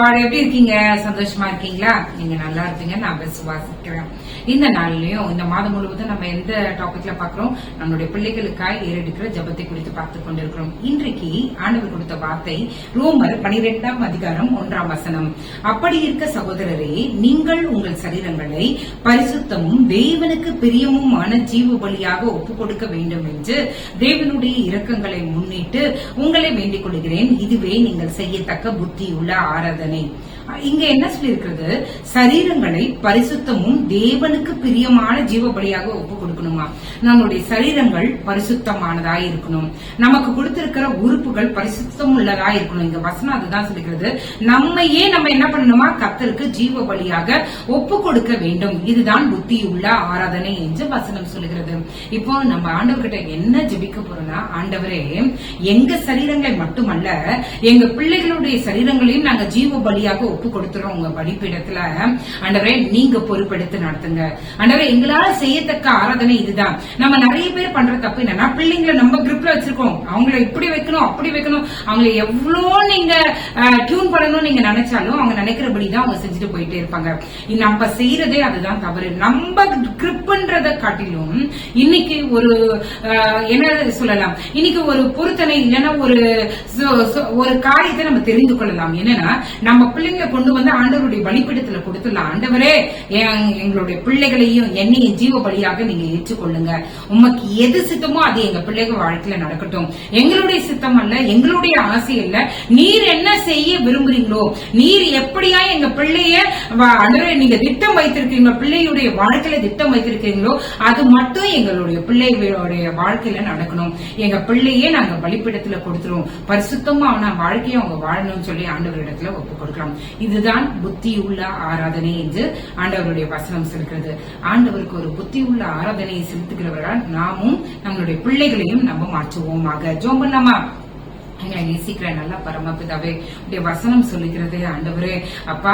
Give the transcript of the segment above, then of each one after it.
எல்லாரும் எப்படி இருக்கீங்க? சந்தோஷமா இருக்கீங்களா? நீங்க நல்லா இருப்பீங்க நான் விசுவாசிக்கிறேன். இந்த நாள்லயும் இந்த மாதம் முழுவதும் நம்ம எந்த டாபிக்ல பாக்குறோம்? நம்மளுடைய பிள்ளைகளுக்காய் ஏறெடுக்கிற ஜபத்தை குறித்து பார்த்துக் கொண்டிருக்கிறோம். இன்றைக்கு ஆண்டவர் கொடுத்த வார்த்தை ரோமர் 12ஆம் அதிகாரம் 1ஆம் வசனம். அப்படி இருக்க சகோதரரே, நீங்கள் உங்கள் சரீரங்களை பரிசுத்தமும் தேவனுக்கு பிரியமுமான ஜீவ பலியாக ஒப்புக் கொடுக்க வேண்டும் என்று தேவனுடைய இரக்கங்களை முன்னிட்டு உங்களை வேண்டிக் கொள்கிறேன். இதுவே நீங்கள் செய்யத்தக்க புத்தியுள்ள ஆராதனை. இங்க என்ன சொல்லி இருக்கிறது? சரீரங்களை பரிசுத்தமும் தேவனுக்கு பிரியமான ஜீவ பலியாக ஒப்பு கொடுக்கணுமா? நம்மளுடைய சரீரங்கள் பரிசுத்தமானதாய் இருக்கணும். நமக்கு கொடுத்திருக்கிற உறுப்புகள் பரிசுத்தம் உள்ளதா இருக்கணும். இங்க வசனம் அதுதான் சொல்லிக்கிறது. நம்மையே நம்ம என்ன பண்ணணுமா? கர்த்தருக்கு ஜீவ பலியாக ஒப்பு கொடுக்க வேண்டும். இதுதான் புத்தியுள்ள ஆராதனை என்று வசனம் சொல்லுகிறது. இப்போ நம்ம ஆண்டவர்கிட்ட என்ன ஜெபிக்க போறோம்னா, ஆண்டவரே, எங்க சரீரங்களை மட்டுமல்ல எங்க பிள்ளைகளுடைய சரீரங்களையும் நாங்க ஜீவ பலியாக ஒப்பு கொடுத்துறோம் உங்க பலிபீடத்துல. ஆண்டவரே, நீங்க பொறுப்பெடுத்து நடத்துங்க. ஆண்டவரே, எங்களால செய்யத்தக்க ஆராதனை இதுதான். நம்ம நிறைய பேர் பண்ற தப்பு என்னன்னா, பிள்ளைங்களை நம்ம கிரிப்ல வச்சிருக்கோம், அவங்களை இப்படி வைக்கணும் அப்படி வைக்கணும், அவங்களை எவ்வளோ நீங்க டியூன் பண்ணணும் நீங்க நினைச்சாலும் அவங்க நினைக்கிறபடிதான் அவங்க செஞ்சுட்டு போயிட்டே இருப்பாங்க. நம்ம செய்யறதே அதுதான் தவறு. நம்ம கிரிப்ன்றத காட்டிலும் இன்னைக்கு ஒரு என்ன சொல்லலாம், இன்னைக்கு ஒரு பொருத்தனை இல்லைன்னா ஒரு காரியத்தை நம்ம தெரிந்து கொள்ளலாம். என்னன்னா, நம்ம பிள்ளைங்களை கொண்டு வந்து ஆண்டவருடைய பலிபீடத்துல கொடுத்துடலாம். ஆண்டவரே, எங்களுடைய பிள்ளைகளையும் என்னையும் ஜீவ பலியாக நீங்க ஏற்றுக்கொள்ளுங்க. உமக்கு எது சித்தமோ அது எங்க பிள்ளைகள் வாழ்க்கையில நடக்கட்டும். எங்களுடைய சித்தம் அல்ல, எங்களுடைய ஆசை இல்ல. நீர் என்ன செய்ய விரும்புறீங்களோ, நீர் எப்படியா எங்க பிள்ளைய ஆண்டவரே நீங்க திட்டம் வைத்திருக்கீங்களோ, பிள்ளையுடைய வாழ்க்கையில திட்டம் வைத்திருக்கீங்களோ அது மட்டும் எங்களுடைய பிள்ளைகளுடைய வாழ்க்கையில நடக்கணும். எங்க பிள்ளையே நாங்க பலிபீடத்துல கொடுத்துருவோம். பரிசுத்தமான வாழ்க்கையை அவங்க வாழணும்னு சொல்லி ஆண்டவரிடத்துல ஒப்பு கொடுக்கலாம். இதுதான் புத்தியுள்ள ஆராதனை என்று ஆண்டவருடைய வசனம் சொல்கிறது. ஆண்டவருக்கு ஒரு புத்தியுள்ள ஆராதனையை செலுத்துகிறவர்கள் நாமும் நம்மளுடைய பிள்ளைகளையும் நம்ம மாற்றுவோமாக. ஜெபம் பண்ணலாமா? நேசிக்கிற நல்லா பரமபிதாவே, வசனம் சொல்லுகிறது. ஆண்டவரே, அப்பா,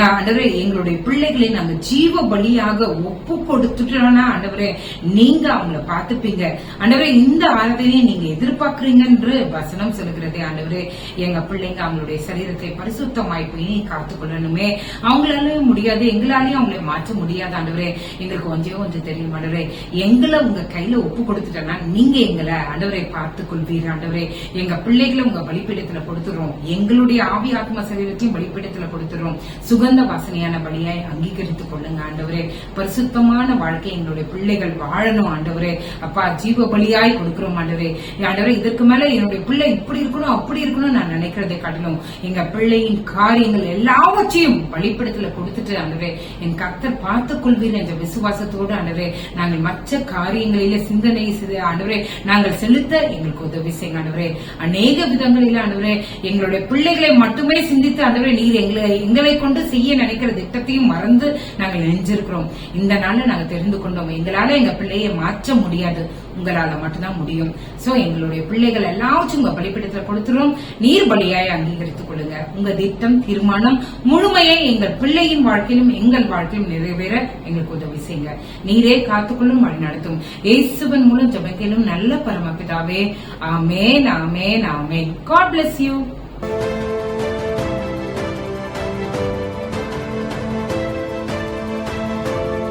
ஆண்டவரே, எங்களுடைய பிள்ளைகளை நாங்க ஜீவ பலியாக ஒப்பு கொடுத்துட்டோம்னா ஆண்டவரே நீங்க அவங்கள பாத்துப்பீங்க. ஆண்டவரே, இந்த ஆராதனையை நீங்க எதிர்பார்க்கறீங்க என்று வசனம் சொல்லுகிறது. ஆண்டவரே, எங்க பிள்ளைங்க அவங்களுடைய சரீரத்தை பரிசுத்தமாய் போய் காத்துக் கொள்ளணுமே. அவங்களாலையும் முடியாது, எங்களாலையும் அவங்களை மாற்ற முடியாது. ஆண்டவரே, எங்களுக்கு கொஞ்சம் தெரியும். ஆண்டவரே, எங்களை உங்க கையில ஒப்பு கொடுத்துட்டோம்னா நீங்க எங்களை ஆண்டவரை பார்த்துக் கொள்வீர். ஆண்டவரே, எங்க பிள்ளைகளை உங்க பலிபீடத்துல கொடுத்துறோம். எங்களுடைய ஆவி ஆத்ம சரீரத்தையும் பலிபீடத்துல கொடுத்துறோம். சுகந்த வாசனையான பலியாய் அங்கீகரித்துக் கொள்ளுங்க. ஆண்டவரே, பரிசுத்தமான வாழ்க்கை எங்களுடைய பிள்ளைகள் வாழணும். ஆண்டவரே, அப்பா, ஜீவ பலியாய் கொடுக்கிறோம். ஆண்டவரே, ஆண்டவரே, இதற்கு மேல என்னுடைய பிள்ளை இப்படி இருக்கணும் அப்படி இருக்கணும் நான் நினைக்கிறதை காட்டிலும் எங்க பிள்ளையின் காரியங்கள் எல்லாவற்றையும் பலிபீடத்துல கொடுத்துட்டு ஆண்டவரே என் கர்த்தர் பார்த்துக் கொள்வீர் என்ற விசுவாசத்தோடு ஆண்டவரே நாங்கள் மற்ற காரியங்களில சிந்தனை ஆண்டவரே நாங்கள் செலுத்த எங்களுக்கு உதவி செய்யுங்க. ஆண்டவரே, அநேக விதங்களில் ஆண்டவரே எங்களுடைய பிள்ளைகளை மட்டுமே சிந்தித்து ஆண்டவரே நீர் எங்களை கொண்டு செய்ய நினைக்கிற திட்டத்தையும் மறந்து நாங்கள் நெஞ்சிருக்கிறோம். இந்த நாள்ல நாங்க தெரிந்து கொண்டோம், எங்களால எங்க பிள்ளையை மாற்ற முடியாது, உங்களால மட்டும்தான் முடியும். சோ எங்களுடைய பிள்ளைகள் எல்லாவற்றும் உங்க பலிபீடத்துல கொடுத்துரும். நீர் பலியாய் அங்கீகரித்துக் கொள்ளுங்க. உங்க திட்டம் தீர்மானம் முழுமையை எங்கள் பிள்ளையின் வாழ்க்கையிலும் எங்கள் வாழ்க்கையிலும் நிறைவேற எங்களுக்கு உதவி செய்யுங்க. நீரே காத்துக்கொள்ளும் வழி நடத்தும். இயேசுவின் மூலம் ஜெபத்திலும் நல்ல பரமபிதாவே, ஆமென், ஆமென், ஆமென். God bless you.